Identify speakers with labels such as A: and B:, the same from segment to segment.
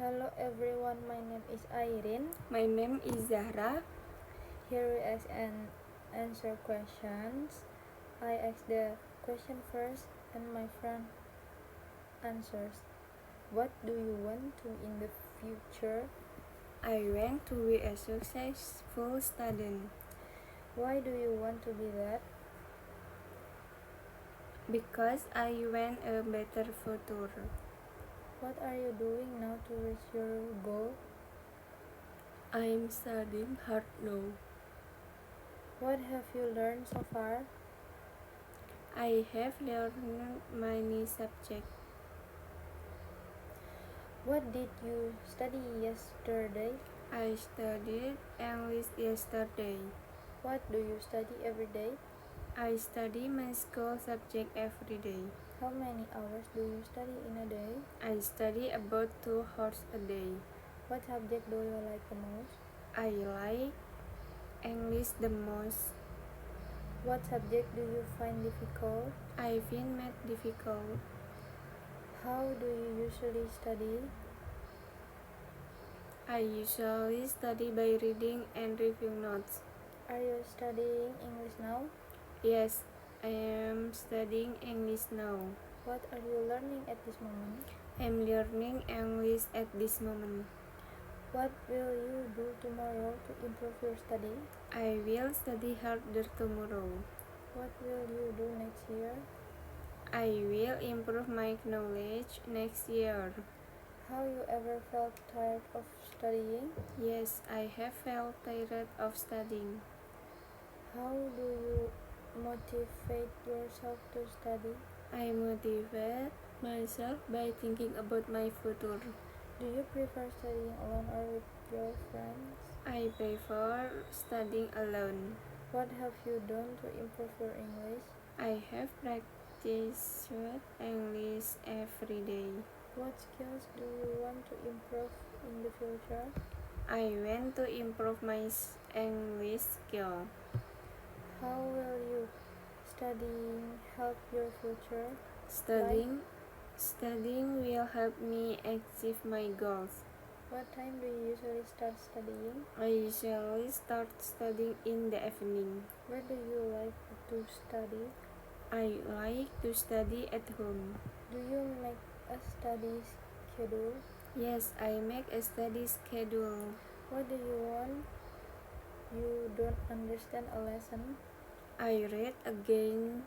A: Hello everyone, my name is Irene.
B: My name is Zahra.
A: Here we ask and answer questions. I ask the question first and my friend answers. What do you want to in the future?
B: I want to be a successful student
A: Why do you want to be that?
B: because I want a better future.
A: What are you doing now to reach your goal?
B: I'm studying hard now.
A: What have you learned so far?
B: I have learned many subjects.
A: What did you study yesterday?
B: I studied English yesterday.
A: What do you study every day?
B: I study my school subject every day.
A: How many hours do you study in a day?
B: I study about 2 hours a day.
A: What subject do you like the most?
B: I like English the most.
A: What subject do you find difficult?
B: I find math difficult.
A: How do you usually study?
B: I usually study by reading and reviewing notes.
A: Are you studying English now?
B: Yes, I am studying English now.
A: What are you learning at this moment?
B: I'm learning English at this moment.
A: What will you do tomorrow to improve your study?
B: I will study harder tomorrow.
A: What will you do next year?
B: I will improve my knowledge next year.
A: Have you ever felt tired of studying?
B: Yes, I have felt tired of studying.
A: How do you motivate yourself to study?
B: I motivate myself by thinking about my future.
A: Do you prefer studying alone or with your friends?
B: I prefer studying alone.
A: What have you done to improve your English?
B: I have practiced English every day.
A: What skills do you want to improve in the future?
B: I want to improve my English skill.
A: How will you studying help your future?
B: Studying will help me achieve my goals.
A: What time do you usually start studying?
B: I usually start studying in the evening.
A: Where do you like to study?
B: I like to study at home.
A: Do you make a study schedule?
B: Yes, I make a study schedule.
A: What do you want? You don't understand a lesson?
B: I read again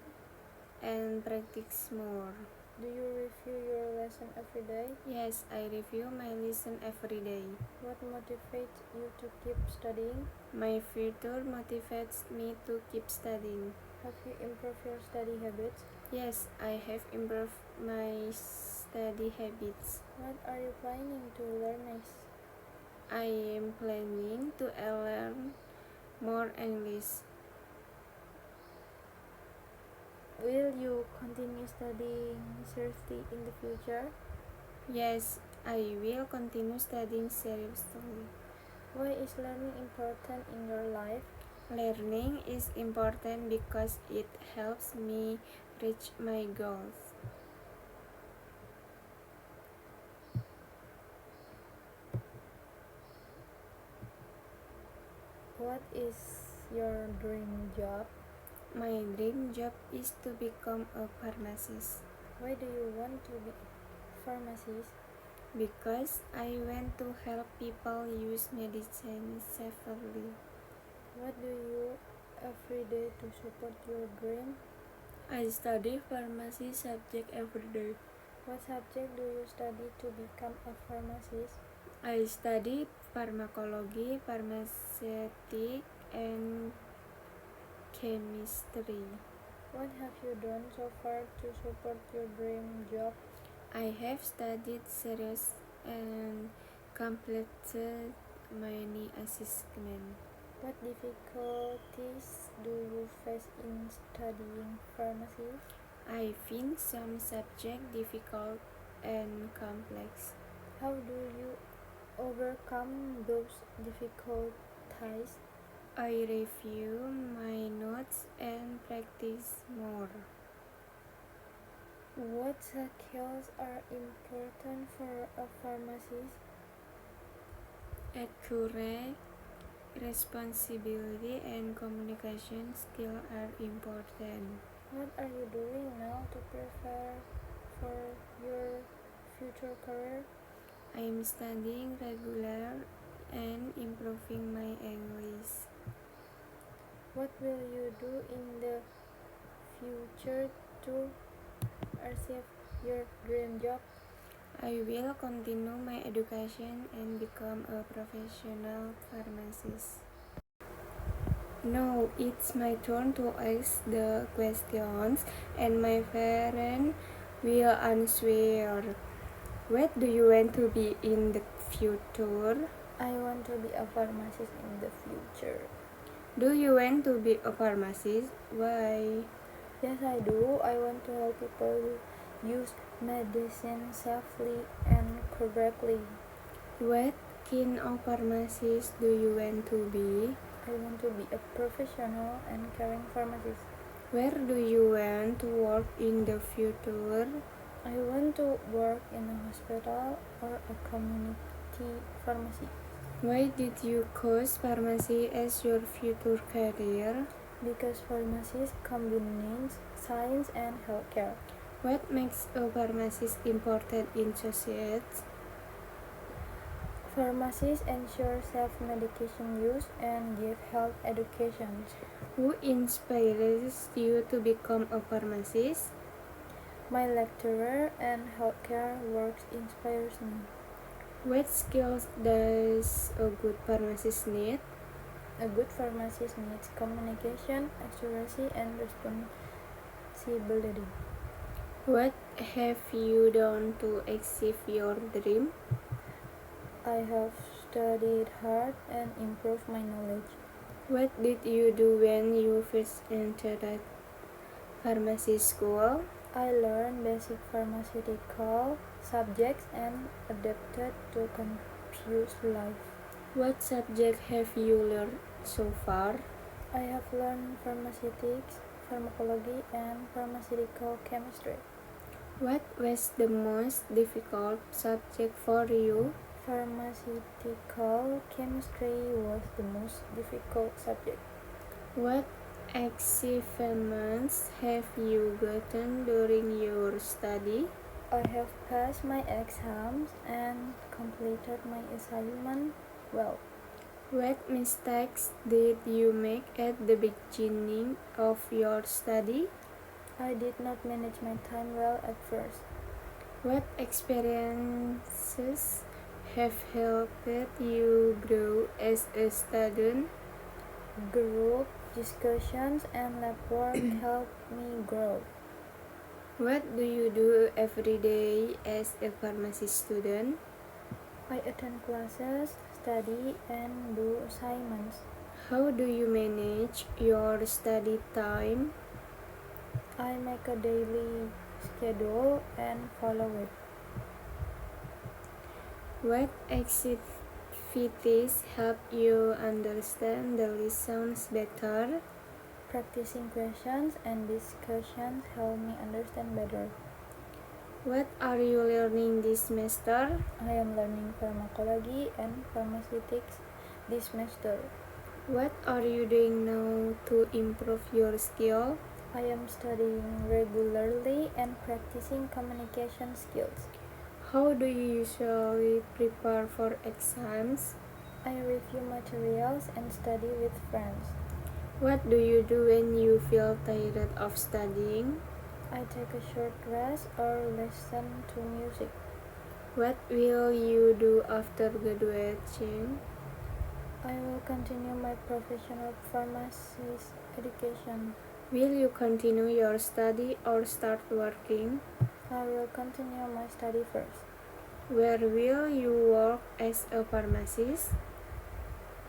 B: and practice more.
A: Do you review your lesson every day?
B: Yes, I review my lesson every day.
A: What motivates you to keep studying?
B: My future motivates me to keep studying.
A: Have you improved your study habits?
B: Yes, I have improved my study habits.
A: What are you planning to learn next?
B: I am planning to learn more English.
A: Will you continue studying seriously in the future?
B: Yes, I will continue studying seriously.
A: Why is learning important in your life?
B: Learning is important because it helps me reach my goals.
A: What is your dream job?
B: My dream job is to become a pharmacist
A: Why do you want to be pharmacist?
B: because I want to help people use medicine safely.
A: What do you every day to support your dream?
B: I study pharmacy subject every day.
A: What subject do you study to become a pharmacist?
B: I study pharmacology, pharmaceutic, and chemistry.
A: What have you done so far to support your dream job?
B: I have studied serious and completed many assessments.
A: What difficulties do you face in studying pharmacy?
B: I find some subjects difficult and complex.
A: How do you overcome those difficulties?
B: I review my notes and practice more.
A: What skills are important for a pharmacist?
B: accurate responsibility and communication skills are important.
A: What are you doing now to prepare for your future career?
B: I am studying regular and improving my English.
A: What will you do in the future to achieve your dream job?
B: I will continue my education and become a professional pharmacist. Now it's my turn to ask the questions, and my parent will answer. What do you want to be in the future?
A: I want to be a pharmacist in the future.
B: Do you want to be a pharmacist? Why?
A: Yes, I do. I want to help people use medicine safely and correctly.
B: What kind of pharmacist do you want to be?
A: I want to be a professional and caring pharmacist.
B: Where do you want to work in the future?
A: I want to work in a hospital or a community pharmacy.
B: Why did you choose pharmacy as your future career?
A: Because pharmacy combines science and healthcare.
B: What makes a pharmacist important in society?
A: Pharmacies ensure safe medication use and give health education.
B: Who inspires you to become a pharmacist?
A: My lecturer and healthcare work inspires me.
B: What skills does a good pharmacist need?
A: A good pharmacist needs communication, accuracy, and responsibility.
B: What have you done to achieve your dream?
A: I have studied hard and improved my knowledge.
B: What did you do when you first entered pharmacy school?
A: I learned basic pharmaceutical subjects and adapted to confused life.
B: What subject have you learned so far?
A: I have learned pharmaceutics, pharmacology, and pharmaceutical chemistry.
B: What was the most difficult subject for you?
A: Pharmaceutical chemistry was the most difficult subject.
B: What achievements have you gotten during your study?
A: I have passed my exams and completed my assignment well.
B: What mistakes did you make at the beginning of your study?
A: I did not manage my time well at first.
B: What experiences have helped you grow as a student?
A: Group discussions and lab work helped me grow.
B: What do you do every day as a pharmacy student?
A: I attend classes, study, and do assignments.
B: How do you manage your study time?
A: I make a daily schedule and follow it.
B: What activities help you understand the lessons better?
A: Practicing questions and discussions help me understand better.
B: What are you learning this semester?
A: I am learning pharmacology and pharmaceutics this semester.
B: What are you doing now to improve your skill?
A: I am studying regularly and practicing communication skills.
B: How do you usually prepare for exams?
A: I review materials and study with friends.
B: What do you do when you feel tired of studying?
A: I take a short rest or listen to music.
B: What will you do after graduation?
A: I will continue my professional pharmacist education.
B: Will you continue your study or start working?
A: I will continue my study first.
B: Where will you work as a pharmacist?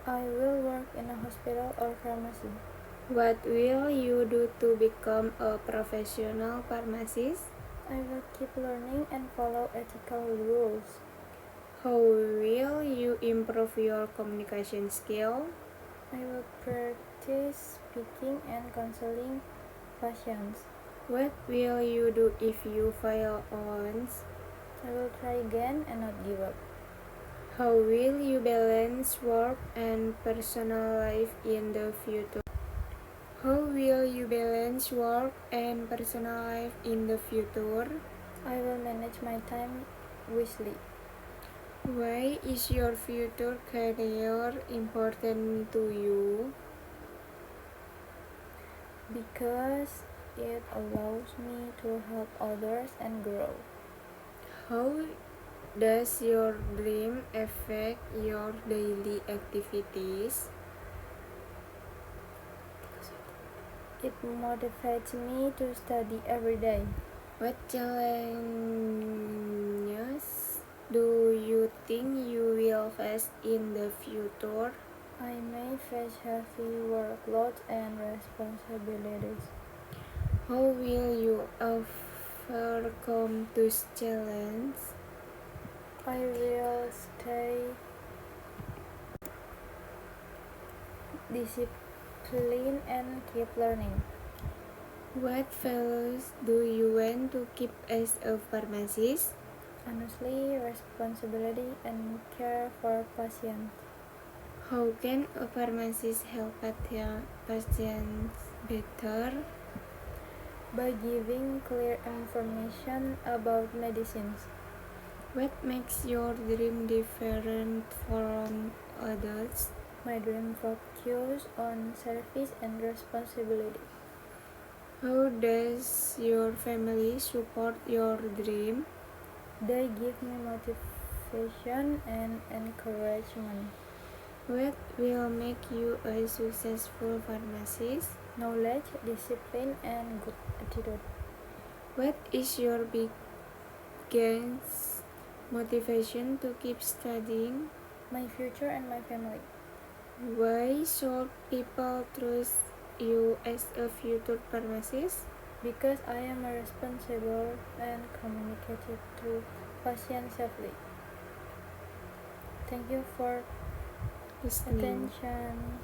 A: I will work in a hospital or pharmacy.
B: What will you do to become a professional pharmacist?
A: I will keep learning and follow ethical rules.
B: How will you improve your communication skill?
A: I will practice speaking and counseling patients.
B: What will you do if you fail once?
A: I will try again and not give up.
B: How will you balance work and personal life in the future? How will you balance work and personal life in the future?
A: I will manage my time wisely.
B: Why is your future career important to you?
A: Because it allows me to help others and grow.
B: How does your dream affect your daily activities?
A: It motivates me to study every day.
B: What challenges do you think you will face in the future?
A: I may face heavy workloads and responsibilities.
B: How will you overcome those challenges?
A: I will stay disciplined and keep learning.
B: What values do you want to keep as a pharmacist?
A: Honestly, responsibility and care for patients.
B: How can a pharmacist help patients better?
A: By giving clear information about medicines.
B: What makes your dream different from others?
A: My dream focuses on service and responsibility.
B: How does your family support your dream?
A: They give me motivation and encouragement.
B: What will make you a successful pharmacist?
A: Knowledge, discipline, and good attitude.
B: What is your biggest motivation to keep studying?
A: My future and my family.
B: Why should people trust you as a future pharmacist?
A: Because I am responsible and communicative to patients safely. Thank you for
B: Listening.
A: attention.